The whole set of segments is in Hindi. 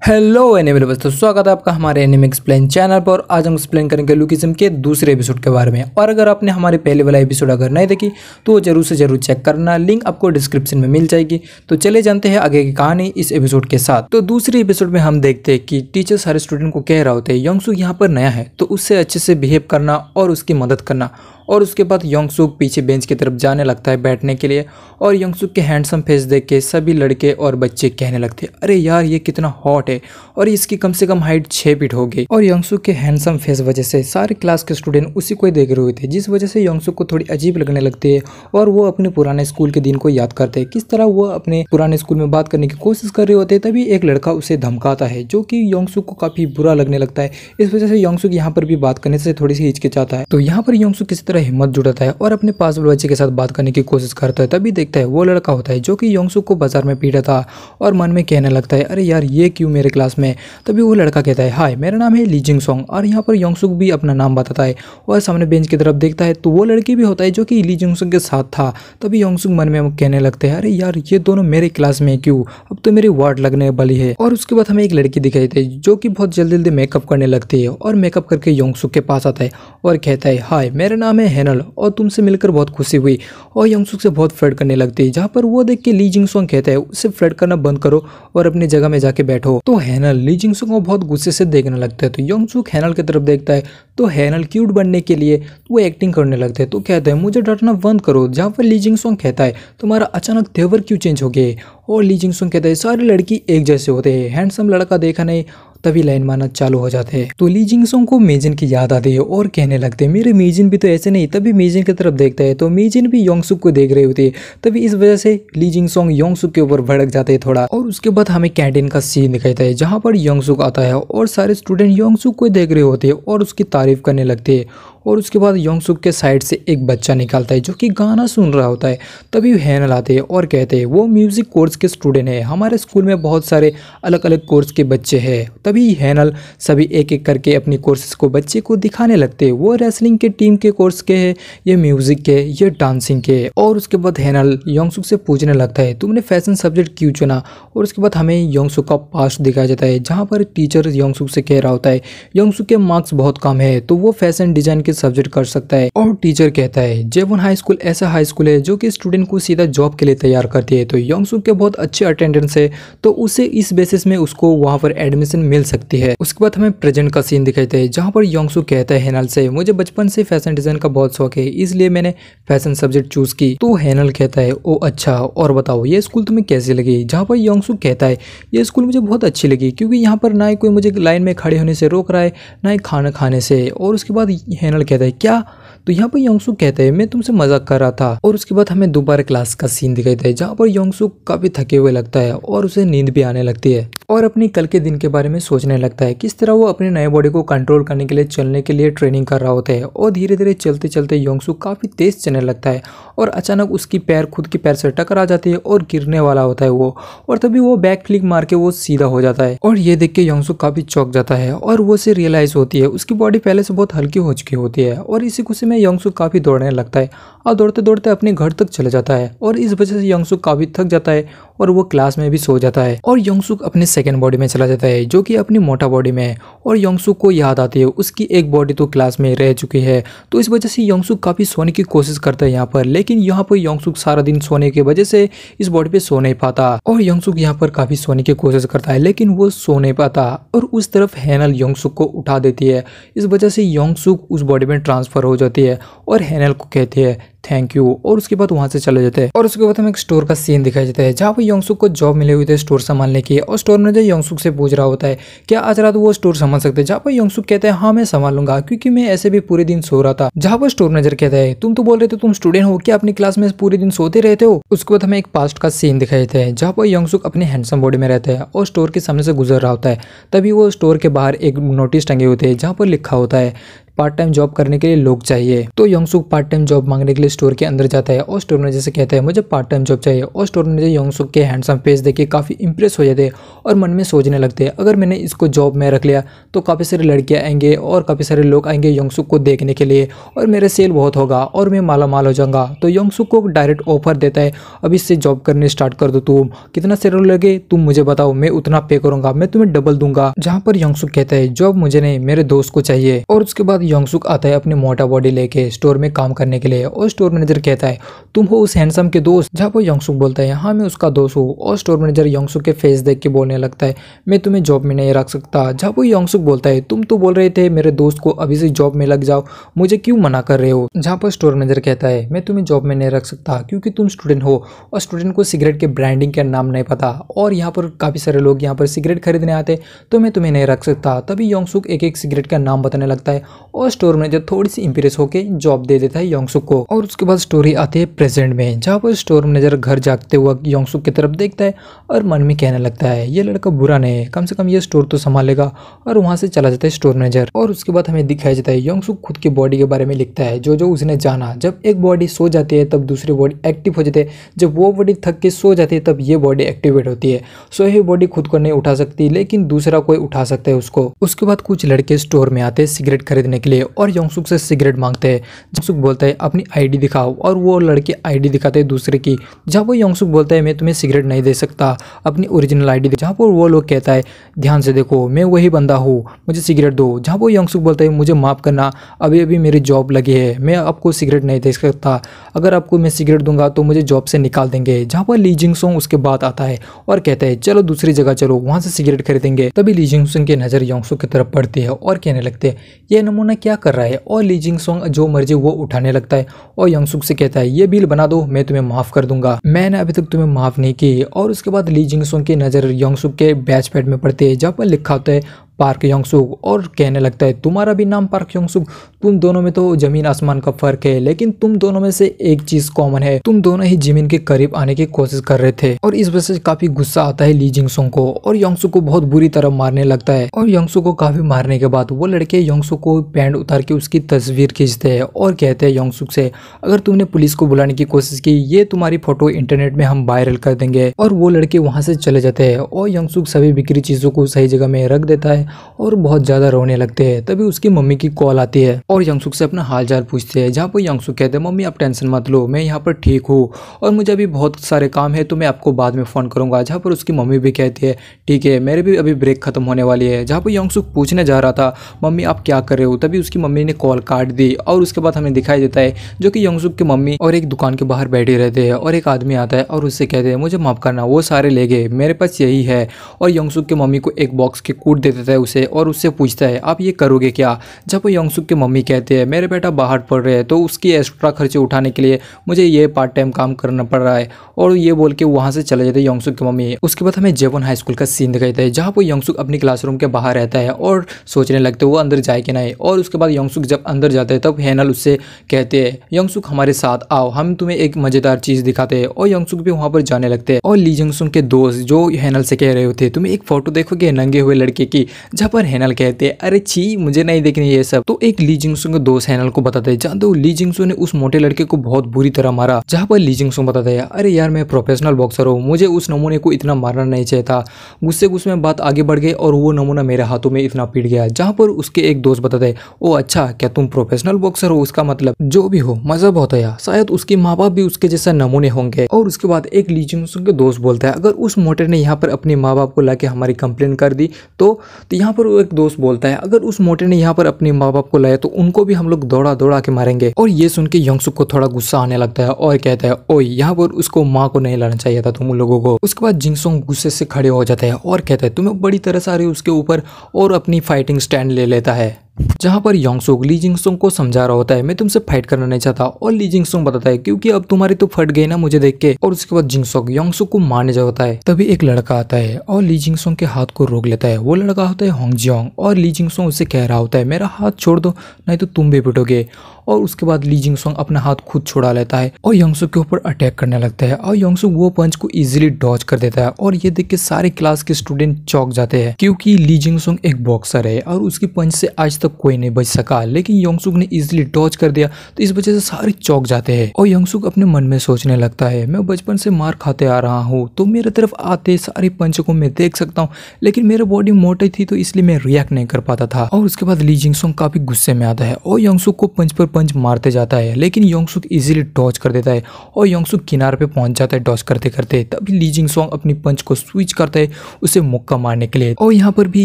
हेलो एनिमे दोस्तों, स्वागत है आपका हमारे एनिमे एक्सप्लेन चैनल पर। आज हम एक्सप्लेन करेंगे लुकिज्म के दूसरे एपिसोड के बारे में। और अगर आपने हमारे पहले वाला एपिसोड अगर नहीं देखी तो वो जरूर से जरूर चेक करना, लिंक आपको डिस्क्रिप्शन में मिल जाएगी। तो चले जानते हैं आगे की कहानी इस एपिसोड के साथ। तो दूसरे एपिसोड में हम देखते हैं कि टीचर सारे स्टूडेंट को कह रहा होता है योंगसूक यहाँ पर नया है तो उससे अच्छे से बिहेव करना और उसकी मदद करना। और उसके बाद योंगसूक पीछे बेंच की तरफ जाने लगता है बैठने के लिए। और योंगसूक के हैंडसम फेस देख के सभी लड़के और बच्चे कहने लगते हैं, अरे यार ये कितना हॉट है और इसकी कम से कम हाइट 6 फीट हो गई। और योंगसूक के हैंडसम फेस वजह से सारे क्लास के स्टूडेंट उसी को ही देख रहे हुए थे, जिस वजह से योंगसूक को थोड़ी अजीब लगने लगती है। और वो अपने पुराने स्कूल के दिन को याद करते हैं, किस तरह वो अपने पुराने स्कूल में बात करने की कोशिश कर रहे होते हैं। तभी एक लड़का उसे धमकाता है जो कि योंगसूक को काफी बुरा लगने लगता है। इस वजह से योंगसूक यहाँ पर भी बात करने से थोड़ी सी हिचकिचाता है। तो यहाँ पर योंगसूक किसी तरह हिम्मत जुटाता है और अपने पास वाले बच्चे के साथ बात करने की कोशिश करता है। तभी देखता है वो लड़का होता है जो कि योंगसूक को बाजार में पीटा था और मन में कहने लगता है, अरे यार ये क्यों मेरे क्लास में। तभी वो लड़का कहता है, हाय मेरा नाम है ली जिंग सोंग। और यहाँ पर योंगसूक भी अपना नाम बताता है और सामने बेंच की तरफ देखता है तो वो लड़की भी होता है जो कि ली जिंग सोंग के साथ था। तभी योंगसूक मन में कहने लगते हैं, अरे यार ये दोनों मेरे क्लास में क्यों, अब तो मेरी वार्ड लगने वाली है। और उसके बाद हमें एक लड़की दिखाई देती है जो कि बहुत जल्दी जल्दी मेकअप करने लगती है और मेकअप करके योंगसूक के पास आता है और कहता है, हाय मेरा नाम है हेनल और तुमसे मिलकर बहुत खुशी हुई। और योंगसूक से बहुत फ्लर्ट करने लगती है, जहाँ पर वो देख के ली जिंग सोंग कहता है उससे फ्लर्ट करना बंद करो और अपनी जगह में जाके बैठो। तो हेनल ली जिंग सोंग को बहुत गुस्से से देखने लगता है। तो योंगसूक हेनल की तरफ देखता है तो हेनल क्यूट बनने के लिए वो एक्टिंग करने लगते हैं। तो कहते हैं मुझे डरना बंद करो, जहाँ पर ली जिंग सोंग कहता है तुम्हारा अचानक तेवर क्यों चेंज हो गए। और ली जिंग सोंग कहता है सारे लड़की एक जैसे होते हैं, हैंडसम लड़का देखा नहीं। तभी लाइन मारना चालू हो जाते हैं। तो ली जिंग सोंग को मेजिन की याद आती है और कहने लगते हैं मेरे मेजिन भी तो ऐसे नहीं। तभी मेजिन की तरफ देखता है तो मेजिन भी योंगसूक को देख रहे होते हैं। तभी इस वजह से ली जिंग सोंग योंगसूक के ऊपर भड़क जाते हैं थोड़ा। और उसके बाद हमें कैंटीन का सीन दिखाता है जहाँ पर योंगसूक आता है और सारे स्टूडेंट योंगसूक को देख रहे होते हैं और उसकी तारीफ करने लगते हैं। और उसके बाद योंगसूक के साइड से एक बच्चा निकलता है जो कि गाना सुन रहा होता है। तभी हेनल आते हैं और कहते हैं वो म्यूजिक कोर्स के स्टूडेंट है, हमारे स्कूल में बहुत सारे अलग अलग कोर्स के बच्चे हैं। तभी हेनल सभी एक एक करके अपनी कोर्सेज को बच्चे को दिखाने लगते हैं। वो रेसलिंग के टीम के कोर्स के है, ये म्यूजिक के, ये डांसिंग के। और उसके बाद हेनल योंगसूक से पूछने लगता है तुमने फैशन सब्जेक्ट क्यों चुना। और उसके बाद हमें योंगसूक का पास्ट दिखाया जाता है जहाँ पर टीचर योंगसूक से कह रहा होता है योंगसूक के मार्क्स बहुत कम है तो वो फैशन डिजाइन के सब्जेक्ट कर सकता है। और टीचर कहता है जेवन हाई स्कूल ऐसा हाई स्कूल है जो कि स्टूडेंट को सीधा जॉब के लिए तैयार करती है। तो योंगसूक के बहुत अच्छे अटेंडेंस है तो उसे इस बेसिस में उसको वहां पर एडमिशन मिल सकती है। उसके बाद हमें प्रेजेंट का सीन दिखाते हैं जहां पर योंगसूक कहता है हेनल से मुझे बचपन से फैशन डिजाइन का बहुत शौक है इसलिए मैंने फैशन सब्जेक्ट चूज की। तो हेनल कहता है ओ अच्छा और बताओ ये स्कूल तुम्हें कैसी लगी। जहाँ पर योंगसूक कहता है ये स्कूल मुझे बहुत अच्छी लगी क्योंकि यहाँ पर ना ही कोई मुझे लाइन में खड़े होने से रोक रहा है ना ही खाना खाने से। और उसके बाद हेनल कहता है क्या। तो यहाँ पर योंगसूक कहते हैं मैं तुमसे मजाक कर रहा था। और उसके बाद हमें दोबारा क्लास का सीन दिखाता है जहाँ पर योंगसूक काफी थके हुए लगता है और उसे नींद भी आने लगती है और अपनी कल के दिन के बारे में सोचने लगता है किस तरह वो अपने नए बॉडी को कंट्रोल करने के लिए चलने के लिए ट्रेनिंग कर रहा होता है। और धीरे धीरे चलते चलते योंगसूक काफी तेज चलने लगता है और अचानक उसकी पैर खुद की पैर से टकरा जाती है और गिरने वाला होता है वो। और तभी वो बैक फ्लिक मार के वो सीधा हो जाता है और ये देख के योंगसूक काफी चौंक जाता है और वो से रियलाइज होती है उसकी बॉडी पहले से बहुत हल्की हो चुकी होती है। और इसी खुशी में योंगसूक काफी दौड़ने लगता है और दौड़ते दौड़ते अपने घर तक चले जाता है। और इस वजह से योंगसूक काफी थक जाता है और वो क्लास में भी सो जाता है। और योंगसूक अपने सेकंड बॉडी में चला जाता है जो कि अपनी मोटा बॉडी में है। और योंगसूक को याद आती है उसकी एक बॉडी तो क्लास में रह चुकी है। तो इस वजह से योंगसूक काफी सोने की कोशिश करता है यहाँ पर, लेकिन यहाँ पर योंगसूक सारा दिन सोने की वजह से इस बॉडी पे सो नहीं पाता। और योंगसूक यहाँ पर काफी सोने की कोशिश करता है लेकिन वो सो नहीं पाता। और उस तरफ हेनल योंगसूक को उठा देती है, इस वजह से योंगसूक उस बॉडी में ट्रांसफर हो जाती है और हेनल को कहती है थैंक यू। और उसके बाद वहां से चले जाते हैं। और उसके बाद हमें एक स्टोर का सीन दिखाया जाता है जहाँ पर योंगसूक को जॉब मिली हुई थी स्टोर संभालने की। और स्टोर मैनेजर योंगसूक से पूछ रहा होता है क्या आज रात वो स्टोर संभाल सकते हैं। जहाँ पर योंगसूक कहते हैं हाँ मैं संभालूंगा क्योंकि मैं ऐसे भी पूरे दिन सो रहा था। जहाँ पर स्टोर मैनेजर कहता है तुम तो बोल रहे थे तुम स्टूडेंट हो क्या अपनी क्लास में पूरे दिन सोते रहते हो। उसके बाद हमें एक पास्ट का सीन दिखाया जाता है जहाँ पर योंगसूक अपने हैंडसम बॉडी में रहता है और स्टोर के सामने से गुजर रहा होता है। तभी वो स्टोर के बाहर एक नोटिस टंगे होते हैं जहाँ पर लिखा होता है पार्ट टाइम जॉब करने के लिए लोग चाहिए। तो योंगसुक पार्ट टाइम जॉब मांगने के लिए स्टोर के अंदर जाता है और स्टोर मैनेजर से कहता है मुझे पार्ट टाइम जॉब चाहिए। और स्टोर मैनेजर योंगसुक के हैंडसम फेस देख के काफी इंप्रेस हो जाते हैं और मन में सोचने लगते हैं अगर मैंने इसको जॉब में रख लिया तो काफी सारी लड़कियां आएंगे और काफी सारे लोग आएंगे योंगसुक को देखने के लिए और मेरे सेल बहुत होगा और मैं माला माल हो जाऊंगा। तो योंगसुक को डायरेक्ट ऑफर देता है अभी से जॉब करने स्टार्ट कर दो, तुम कितना सैलरी लगे तुम मुझे बताओ, मैं उतना पे करूंगा, मैं तुम्हें डबल दूंगा। जहां पर योंगसुक कहता है जॉब मुझे नहीं मेरे दोस्त को चाहिए। और उसके बाद योंगसुक आता है अपनी मोटा बॉडी लेके स्टोर में काम करने के लिए और स्टोर मैनेजर कहता है तुम हो उस हैंडसम के दोस्त। जहां पर योंगसुक बोलता है हाँ मैं उसका दोस्त हूँ। और स्टोर मैनेजर योंगसुक के फेस देख के बोलने लगता है मैं तुम्हें जॉब में नहीं रख सकता। जहां पर योंगसुक बोलता है तुम तो बोल रहे थे मेरे दोस्त को अभी से जॉब में लग जाओ, मुझे क्यों मना कर रहे हो। जहां पर स्टोर मैनेजर कहता है मैं तुम्हें जॉब में नहीं रख सकता क्योंकि तुम स्टूडेंट हो और स्टूडेंट को सिगरेट के ब्रांडिंग का नाम नहीं पता और यहाँ पर काफी सारे लोग यहाँ पर सिगरेट खरीदने आते तो मैं तुम्हें नहीं रख सकता। तभी योंगसुक एक एक सिगरेट का नाम बताने लगता है और स्टोर मैनेजर थोड़ी सी इंप्रेस होकर जॉब दे देता है योंगसुक को। और उसके बाद स्टोरी आती है प्रेजेंट में जहाँ पर स्टोर मैनेजर घर जागते हुए योंगसुक की तरफ देखता है और मन में कहने लगता है ये लड़का बुरा नहीं है, कम से कम ये स्टोर तो संभालेगा। और वहां से चला जाता है स्टोर मैनेजर। और उसके बाद हमें दिखाया जाता है योंगसुक खुद की बॉडी के बारे में लिखता है जो जो उसने जाना। जब एक बॉडी सो जाती है तब दूसरी बॉडी एक्टिव हो जाती है, जब वो बॉडी थक के सो जाती है तब ये बॉडी एक्टिवेट होती है। सोई हुई बॉडी खुद को नहीं उठा सकती लेकिन दूसरा कोई उठा सकता है उसको। उसके बाद कुछ लड़के स्टोर में आते हैं सिगरेट खरीदने के लिए और योंगसुक से सिगरेट मांगते हैं। योंगसुक बोलता है अपनी आईडी दिखाओ और वो लड़के आईडी दिखाते हैं दूसरे की। जहाँ वो योंगसुक बोलता है मैं तुम्हें सिगरेट नहीं दे सकता, अपनी ओरिजिनल आईडी। जहाँ पर वो लोग कहता है ध्यान से देखो मैं वही बंदा हूँ, मुझे सिगरेट दो। जहाँ वो योंगसुक बोलता है मुझे माफ करना, अभी अभी मेरी जॉब लगी है, मैं आपको सिगरेट नहीं दे सकता, अगर आपको मैं सिगरेट दूंगा तो मुझे जॉब से निकाल देंगे। जहाँ पर ली जिंगसोंग उसके बाद आता है और कहता है चलो दूसरी जगह चलो, वहां से सिगरेट खरीदेंगे। तभी ली जिंगसोंग की नजर योंगसुक की तरफ पड़ती है और कहने लगते हैं ये नमूना क्या कर रहा है। और ली जिंगसोंग जो मर्जी वो उठाने लगता है और योंगसुक से कहता है ये बिल बना दो मैं तुम्हें माफ कर दूंगा, मैंने अभी तक तुम्हें माफ नहीं की। और उसके बाद ली जिंगसोंग की नजर योंगसुक के बैच पैड में पड़ती है जहाँ पर लिखा होता है पार्क योंगसुक और कहने लगता है तुम्हारा भी नाम पार्क योंगसुक, तुम दोनों में तो जमीन आसमान का फर्क है लेकिन तुम दोनों में से एक चीज कॉमन है, तुम दोनों ही जमीन के करीब आने की कोशिश कर रहे थे। और इस वजह से काफी गुस्सा आता है ली जिंगसोंग को और योंगसुक को बहुत बुरी तरह मारने लगता है। और योंगसुक को काफी मारने के बाद वो लड़के योंगसुक को पैंट उतार के उसकी तस्वीर खींचते हैं और कहते हैं योंगसुक से अगर तुमने पुलिस को बुलाने की कोशिश की ये तुम्हारी फोटो इंटरनेट में हम वायरल कर देंगे। और वो लड़के वहां से चले जाते हैं और योंगसुक सभी बिक्री चीजों को सही जगह में रख देता है और बहुत ज्यादा रोने लगते हैं। तभी उसकी मम्मी की कॉल आती है और योंगसुक से अपना हाल चाल पूछते हैं। जहाँ पर योंगसुक कहते हैं मम्मी आप टेंशन मत लो, मैं यहाँ पर ठीक हूँ और मुझे अभी बहुत सारे काम है तो मैं आपको बाद में फोन करूंगा। जहाँ पर उसकी मम्मी भी कहती है ठीक है मेरे भी अभी ब्रेक खत्म होने वाली है। जहाँ पर योंगसुक पूछने जा रहा था मम्मी आप क्या कर रहे हो, तभी उसकी मम्मी ने कॉल काट दी। और उसके बाद हमें दिखाई देता है जो कि योंगसुक की मम्मी और एक दुकान के बाहर बैठे रहते हैं और एक आदमी आता है और उससे कहते हैं मुझे माफ करना वो सारे ले गए, मेरे पास यही है। और योंगसुक की मम्मी को एक बॉक्स के कूट दे देता है उसे और उससे पूछता है आप ये करोगे क्या। जब वो योंगसुक की मम्मी कहते हैं मेरे बेटा बाहर पढ़ रहे हैं तो उसकी एक्स्ट्रा खर्चे उठाने के लिए मुझे ये पार्ट टाइम काम करना पड़ रहा है। और ये बोल के वहां से चले जाते हैं योंगसुक की मम्मी। उसके बाद हमें जेवॉन हाई स्कूल का सीन दिखाता है जहाँ पर योंगसुक अपनी क्लासरूम के बाहर रहता है और सोचने लगते वो अंदर जाए कि नहीं। और उसके बाद योंगसुक जब अंदर जाते हैं तब हैनल उससे कहते हैं योंगसुक हमारे साथ आओ, हम तुम्हें एक मजेदार चीज दिखाते हैं। और योंगसुक भी वहां पर जाने लगते हैं और ली जिंगसुक के दोस्त जो हैनल से कह रहे होते तुम्हें एक फोटो देखोगे नंगे हुए लड़के की, जहाँ पर हैनल कहते हैं अरे छी मुझे नहीं देखनी ये सब। तो एक ली जिंगसुक के दोस्त हैनल को बताते हैं जानते हो ली जिंगसुक ने उस मोटे लड़के को बहुत बुरी तरह मारा। जहाँ पर ली जिंगसुक बताता है अरे यार मैं प्रोफेशनल बॉक्सर हूँ, मुझे उस नमूने को इतना मारना नहीं चाहिए था। गुस्से गुस्से में बात आगे बढ़ गई और वो नमूना मेरे हाथों में इतना पीट गया। जहाँ पर उसके एक दोस्त बताते हैं ओ अच्छा क्या तुम प्रोफेशनल बॉक्सर हो, उसका मतलब जो भी हो मजा बहुत आया, शायद उसके माँ बाप भी उसके जैसा नमूने होंगे। और उसके बाद एक ली जिंगसुक के दोस्त बोलता है अगर उस मोटे ने यहाँ पर अपने माँ बाप को लाके हमारी कंप्लेन कर दी तो यहाँ पर एक दोस्त बोलता है अगर उस मोटे ने यहाँ पर अपने माँ बाप को लाया तो उनको भी हम लोग दौड़ा दौड़ा के मारेंगे। और ये सुन के योंगसुक को थोड़ा गुस्सा आने लगता है और कहता है ओए यहाँ पर उसको माँ को नहीं लाना चाहिए था तुम लोगों को। उसके बाद जिंगसोंग गुस्से से खड़े हो जाता है और कहता है तुम्हें बड़ी तरस आ रही है उसके ऊपर और अपनी फाइटिंग स्टैंड ले लेता है। जहाँ पर योंगसुक ली जिंगसोंग को समझा रहा होता है मैं तुमसे फाइट करना नहीं चाहता और ली जिंगसोंग बताता है क्योंकि अब तुम्हारी तो फट गई ना मुझे देख के। और उसके बाद जिंगसोंग योंगसुक को मारने जाता है तभी एक लड़का आता है और ली जिंगसोंग के हाथ को रोक लेता है। वो लड़का होता है होंगजियोंग और ली जिंगसोंग उससे कह रहा होता है मेरा हाथ छोड़ दो नहीं तो तुम भी पिटोगे। और उसके बाद ली जिंगसोंग अपना हाथ खुद छुड़ा लेता है और योंगसुक के ऊपर अटैक करने लगता है और योंगसुक वो पंच को इजीली डॉज कर देता है। और ये देख के सारे क्लास के स्टूडेंट चौंक जाते हैं क्योंकि ली जिंगसोंग एक बॉक्सर है और उसकी पंच से आज तक तक कोई नहीं बच सका, लेकिन योंगसुक ने इजीली डॉज कर दिया, तो इस वजह से सारे चौंक जाते हैं। और योंगसुक अपने मन में सोचने लगता है, मैं बचपन से मार खाते आ रहा हूँ, तो मेरे तरफ आते सारे पंच को मैं देख सकता हूँ, लेकिन मेरी बॉडी मोटी थी तो इसलिए मैं रिएक्ट नहीं कर पाता था। और उसके बाद ली जिंगसोंग काफी गुस्से में आता है और योंगसुक को पंच पर पंच मारते जाता है, लेकिन योंगसुक इजीली डॉज कर देता है और योंगसुक किनारे पे पहुंच जाता है डॉज करते करते। तभी ली जिंगसोंग अपनी पंच को स्विच करता है उसे मुक्का मारने के लिए, और यहाँ पर भी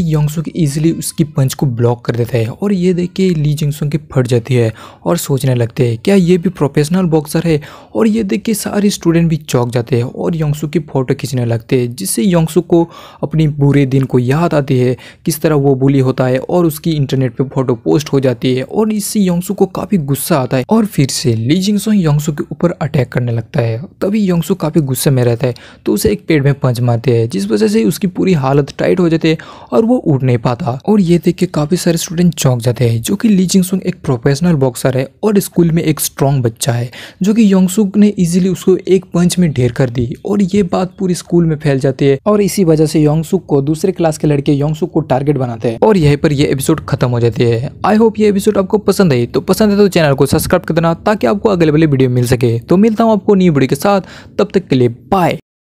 योंगसुक इजीली उसकी पंच को ब्लॉक कर देता है। और ये देख के ली जिंगसोंग की फट जाती है और सोचने लगते हैं क्या ये भी प्रोफेशनल बॉक्सर है। और ये देख के सारे स्टूडेंट भी चौंक जाते हैं और योंगसुक की फोटो खींचने लगते हैं, जिससे योंगसुक को अपनी बुरे दिन को याद आती है, किस तरह वो बुली होता है और उसकी इंटरनेट पे फोटो पोस्ट हो जाती है। और इससे योंगसुक को काफी गुस्सा आता है और फिर से ली जिंगसोंग योंगसुक के ऊपर अटैक करने लगता है। तभी योंगसुक काफी गुस्से में रहता है तो उसे एक पेड़ में पंच मारते हैं, जिस वजह से उसकी पूरी हालत टाइट हो जाती है और वो उड़ नहीं पाता। और ये देख के काफी सारे स्टूडेंट चौंक जाते हैं, जो कि ली जिंगसोंग एक प्रोफेशनल बॉक्सर है और स्कूल में एक स्ट्रॉन्ग बच्चा है, जो कि योंगसुक ने इजीली उसको एक पंच में ढेर कर दी। और ये बात पूरी स्कूल में फैल जाती है और इसी वजह से योंगसुक को दूसरे क्लास के लड़के योंगसुक को टारगेट बनाते हैं और यहीं पर ये एपिसोड खत्म हो जाती है। आई होप ये एपिसोड आपको पसंद आई, तो पसंद है तो चैनल को सब्सक्राइब कर देना ताकि आपको अगले वाले वीडियो मिल सके। तो मिलता हूँ आपको न्यू वीडियो के साथ, तब तक के लिए बाय।